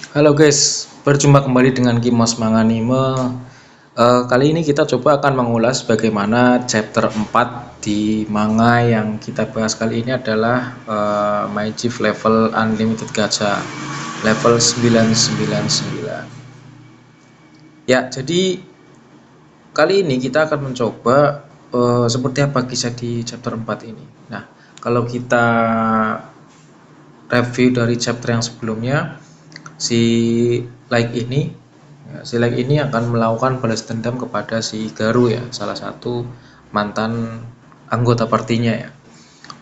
Halo guys, berjumpa kembali dengan Kimos Manganime. Kali ini kita coba akan mengulas bagaimana chapter 4 di manga yang kita bahas kali ini adalah My Chief Level Unlimited Gacha level 999. Ya, jadi kali ini kita akan mencoba seperti apa kisah di chapter 4 ini. Nah, kalau kita review dari chapter yang sebelumnya, si Light ini akan melakukan balas dendam kepada si Garu ya, salah satu mantan anggota partinya ya.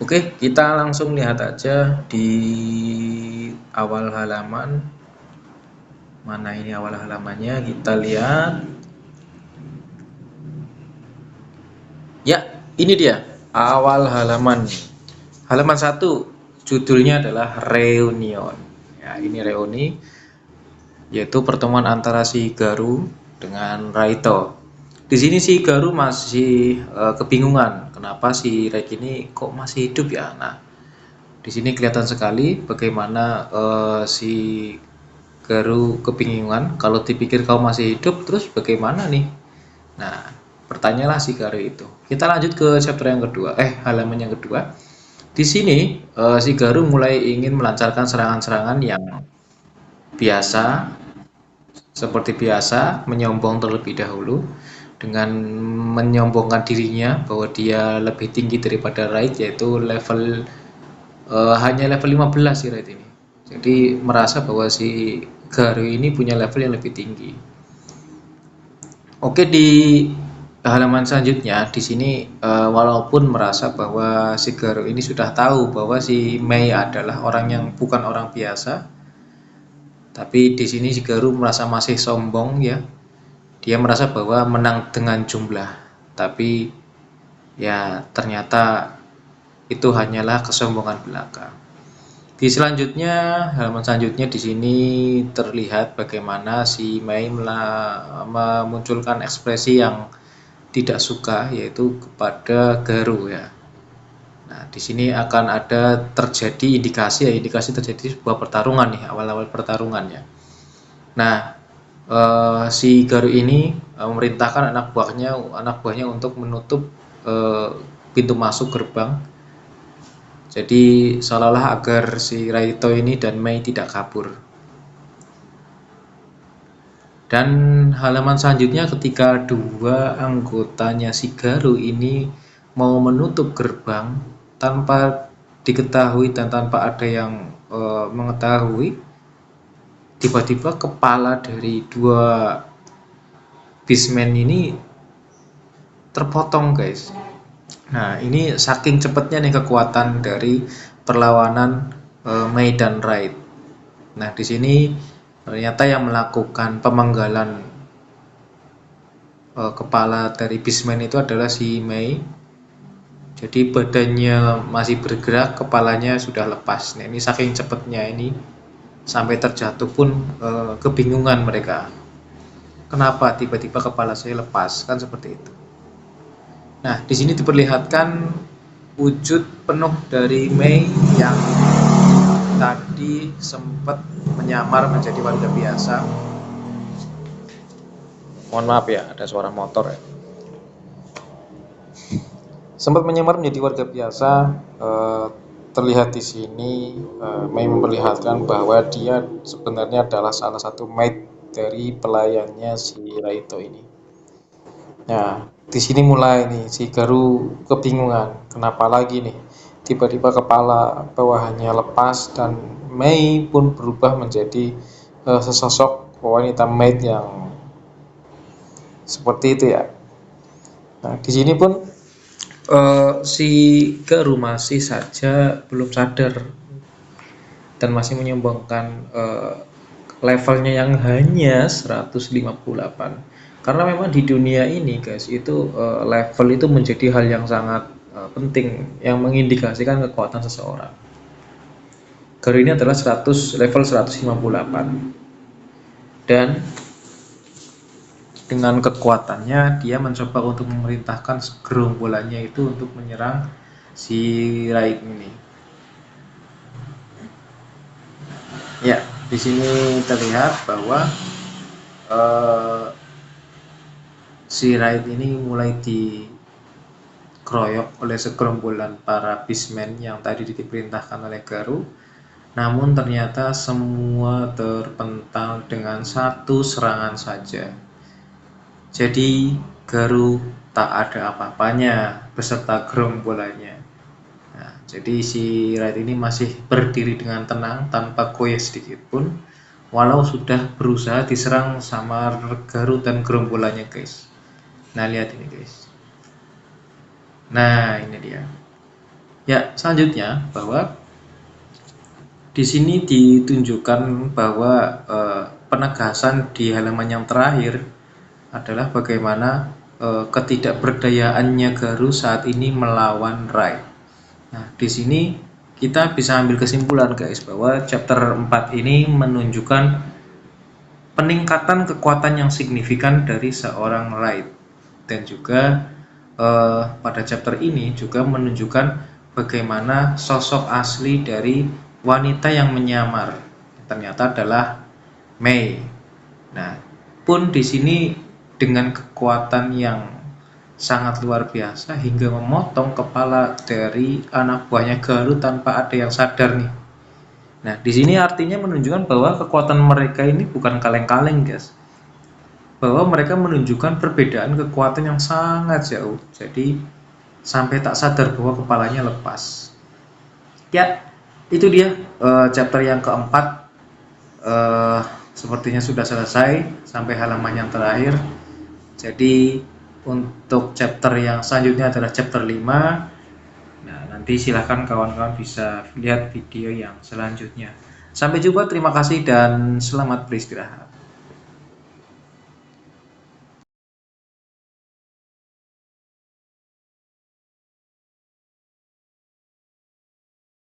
Oke, kita langsung lihat aja di awal halaman. Mana ini awal halamannya? Kita lihat. Ya, ini dia awal halaman. Halaman 1 judulnya adalah Reunion. Ya, ini reuni, yaitu pertemuan antara si Garu dengan Raito. Di sini si Garu masih kebingungan kenapa si Reik ini kok masih hidup ya. Nah, di sini kelihatan sekali bagaimana si Garu kebingungan. Kalau dipikir kau masih hidup, terus bagaimana nih? Nah, bertanyalah si Garu itu. Kita lanjut ke chapter yang kedua, halaman yang kedua. Di sini si Garu mulai ingin melancarkan serangan-serangan yang biasa, seperti biasa menyombong terlebih dahulu dengan menyombongkan dirinya bahwa dia lebih tinggi daripada Raid, yaitu level hanya level 15 si Raid ini. Jadi merasa bahwa si Garu ini punya level yang lebih tinggi. Oke, di halaman selanjutnya di sini walaupun merasa bahwa si Garu ini sudah tahu bahwa si Mei adalah orang yang bukan orang biasa, tapi di sini si Garu merasa masih sombong ya. Dia merasa bahwa menang dengan jumlah, tapi ya ternyata itu hanyalah kesombongan belaka. Di selanjutnya, halaman selanjutnya di sini terlihat bagaimana si Mei memunculkan ekspresi yang tidak suka, yaitu kepada Garu ya. Nah, di sini akan ada terjadi indikasi terjadi sebuah pertarungan nih, awal-awal pertarungan ya. Nah, si Garu ini memerintahkan anak buahnya untuk menutup pintu masuk gerbang. Jadi seolah-olah agar si Raito ini dan Mei tidak kabur. Dan halaman selanjutnya ketika dua anggotanya si Garu ini mau menutup gerbang tanpa diketahui dan tanpa ada yang mengetahui, tiba-tiba kepala dari dua beastman ini terpotong guys. Nah, ini saking cepatnya nih kekuatan dari perlawanan Mei dan Raid. Nah, di sini ternyata yang melakukan pemenggalan kepala dari beastman itu adalah si Mei. Jadi badannya masih bergerak, kepalanya sudah lepas. Nah, ini saking cepatnya ini sampai terjatuh pun kebingungan mereka. Kenapa tiba-tiba kepala saya lepas? Kan seperti itu. Nah, di sini diperlihatkan wujud penuh dari Mei yang tadi sempat menyamar menjadi warga biasa. Mohon maaf ya, ada suara motor ya. Sempat menyamar menjadi warga biasa. Terlihat di sini Mei memperlihatkan bahwa dia sebenarnya adalah salah satu mate dari pelayannya si Raito ini. Nah, di sini mulai nih si Garu kebingungan, kenapa lagi nih tiba-tiba kepala bawahannya lepas dan Mei pun berubah menjadi sesosok wanita maid yang seperti itu ya. Nah, di sini pun si Garu masih saja belum sadar dan masih menyombongkan levelnya yang hanya 158. Karena memang di dunia ini guys, itu level itu menjadi hal yang sangat penting yang mengindikasikan kekuatan seseorang. Garu ini adalah level 158. Dan dengan kekuatannya dia mencoba untuk memerintahkan gerombolannya itu untuk menyerang si Raid ini. Ya, Di sini terlihat bahwa si Raid ini mulai dikeroyok oleh segerombolan para beastmen yang tadi diperintahkan oleh Garu. Namun ternyata semua terpental dengan satu serangan saja. Jadi Garu tak ada apa-apanya beserta gerombolannya. Nah, jadi si Raid ini masih berdiri dengan tenang tanpa goyah sedikit pun, walau sudah berusaha diserang sama Garu dan gerombolannya, guys. Nah, lihat ini, guys. Nah, ini dia. Ya, selanjutnya bahwa di sini ditunjukkan bahwa penegasan di halaman yang terakhir adalah bagaimana ketidakberdayaannya Garu saat ini melawan Raid. Nah, di sini kita bisa ambil kesimpulan, guys, bahwa chapter 4 ini menunjukkan peningkatan kekuatan yang signifikan dari seorang Raid, dan juga pada chapter ini juga menunjukkan bagaimana sosok asli dari wanita yang menyamar ternyata adalah Mei. Nah, pun di sini dengan kekuatan yang sangat luar biasa hingga memotong kepala dari anak buahnya Garu tanpa ada yang sadar nih. Nah, di sini artinya menunjukkan bahwa kekuatan mereka ini bukan kaleng-kaleng, guys. Bahwa mereka menunjukkan perbedaan kekuatan yang sangat jauh. Jadi sampai tak sadar bahwa kepalanya lepas. Ya, itu dia chapter yang keempat. Sepertinya sudah selesai sampai halaman yang terakhir. Jadi untuk chapter yang selanjutnya adalah chapter 5. Nah, nanti silahkan kawan-kawan bisa lihat video yang selanjutnya. Sampai jumpa, terima kasih dan selamat beristirahat.